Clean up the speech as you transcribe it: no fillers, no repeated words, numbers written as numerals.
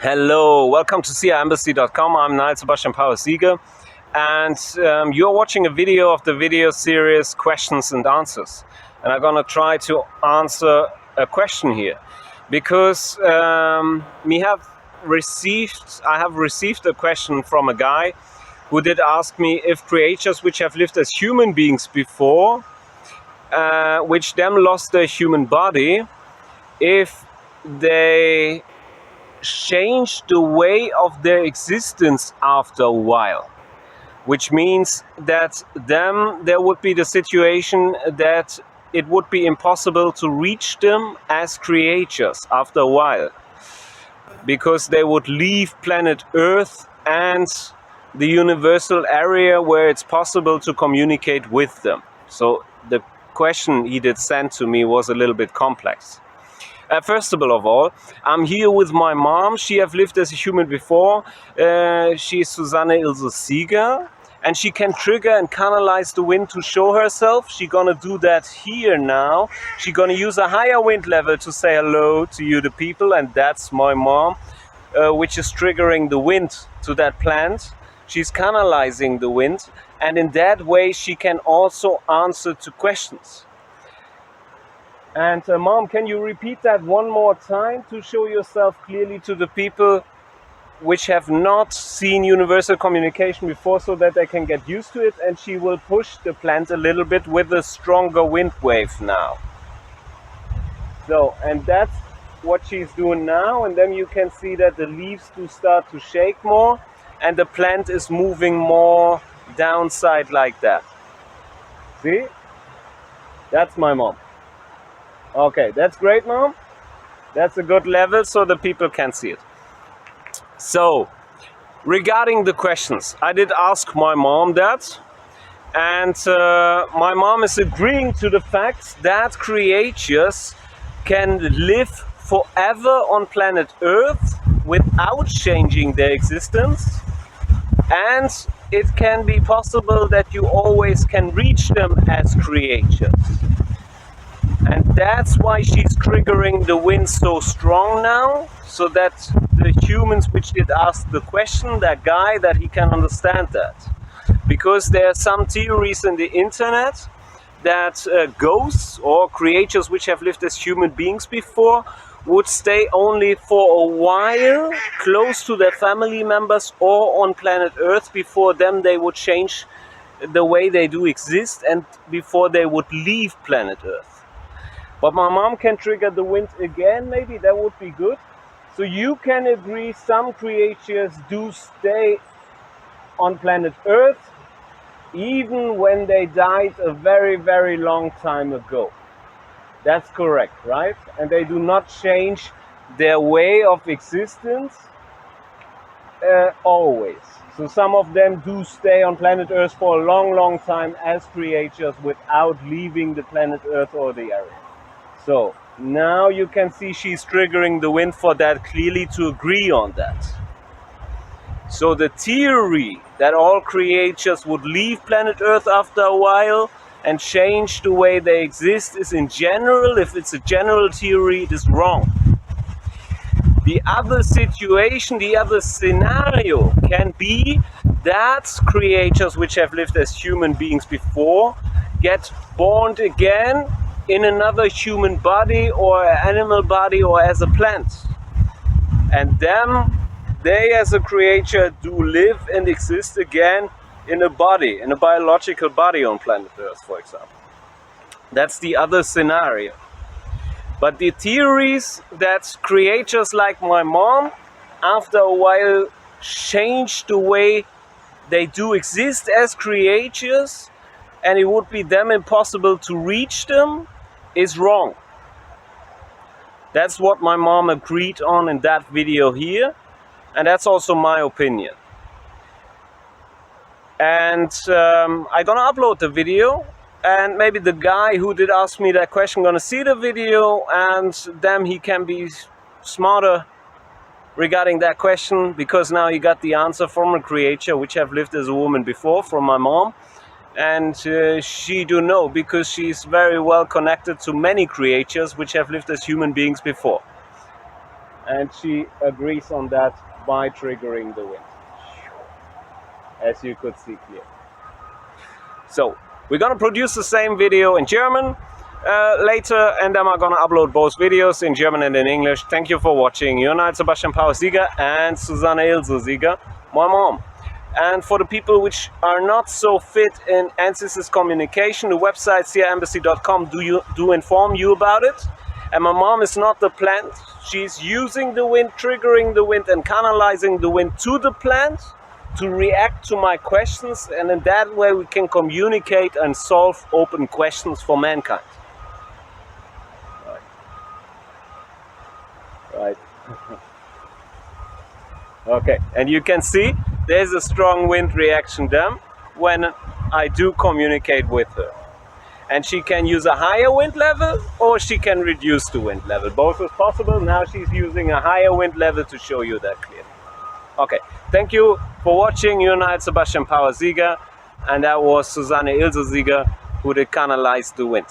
Hello, welcome to CIembassy.com. I'm Niall Sebastian Sieger, and you're watching a video of the video series Questions and Answers. And I'm gonna try to answer a question here because I have received a question from a guy who did ask me if creatures which have lived as human beings before, which then lost their human body, if they change the way of their existence after a while, which means that then there would be the situation that it would be impossible to reach them as creatures after a while, because they would leave planet Earth and the universal area where it's possible to communicate with them. So the question he did send to me was a little bit complex. First of all, I'm here with my mom. She have lived as a human before. She's Susanne Ilse, and she can trigger and canalize the wind to show herself. She's gonna do that here now. She's gonna use a higher wind level to say hello to you, the people, and that's my mom, which is triggering the wind to that plant. She's canalizing the wind, and in that way she can also answer to questions. And Mom, can you repeat that one more time to show yourself clearly to the people which have not seen universal communication before, so that they can get used to it? And she will push the plant a little bit with a stronger wind wave now. So, and that's what she's doing now. And then you can see that the leaves do start to shake more and the plant is moving more downside like that. See? That's my mom. Okay, that's great, Mom. That's a good level so the people can see it. So, regarding the questions, I did ask my mom that, and my mom is agreeing to the fact that creatures can live forever on planet Earth without changing their existence, and it can be possible that you always can reach them as creatures. And that's why she's triggering the wind so strong now, so that the humans which did ask the question, that guy, that he can understand that. Because there are some theories in the internet that ghosts or creatures which have lived as human beings before would stay only for a while close to their family members or on planet Earth. Before them they would change the way they do exist, and before they would leave planet Earth. But my mom can trigger the wind again, maybe that would be good. So you can agree some creatures do stay on planet Earth even when they died a very, very long time ago. That's correct, right? And they do not change their way of existence always. So some of them do stay on planet Earth for a long, long time as creatures without leaving the planet Earth or the area. So now you can see she's triggering the wind for that clearly to agree on that. So the theory that all creatures would leave planet Earth after a while and change the way they exist is, in general, if it's a general theory, it is wrong. The other situation, the other scenario can be that creatures which have lived as human beings before get born again in another human body or animal body or as a plant, and then they as a creature do live and exist again in a body, in a biological body on planet Earth, for example. That's the other scenario. But the theories that creatures like my mom after a while change the way they do exist as creatures and it would be them impossible to reach them is wrong. That's what my mom agreed on in that video here, and that's also my opinion. And I'm gonna upload the video, and maybe the guy who did ask me that question gonna see the video, and then he can be smarter regarding that question, because now he got the answer from a creature which have lived as a woman before, from my mom. And she do know, because she's very well connected to many creatures which have lived as human beings before. and she agrees on that by triggering the wind, as you could see clearly. So we're gonna produce the same video in German later, and then I'm gonna upload both videos in German and in English. Thank you for watching. You're Niall Sebastian Power Sieger and Susanne Ilse Sieger, my mom. And for the people which are not so fit in ancestors communication, the website siaembassy.com do inform you about it. And my mom is not the plant. She's using the wind, triggering the wind, and canalizing the wind to the plant to react to my questions, and in that way we can communicate and solve open questions for mankind. Right. Okay, and you can see there's a strong wind reaction there when I do communicate with her. And she can use a higher wind level, or she can reduce the wind level. Both is possible. Now she's using a higher wind level to show you that clearly. Okay, thank you for watching. You're Niall Sebastian Power Sieger, and that was Susanne Ilse Sieger who did canalize the wind.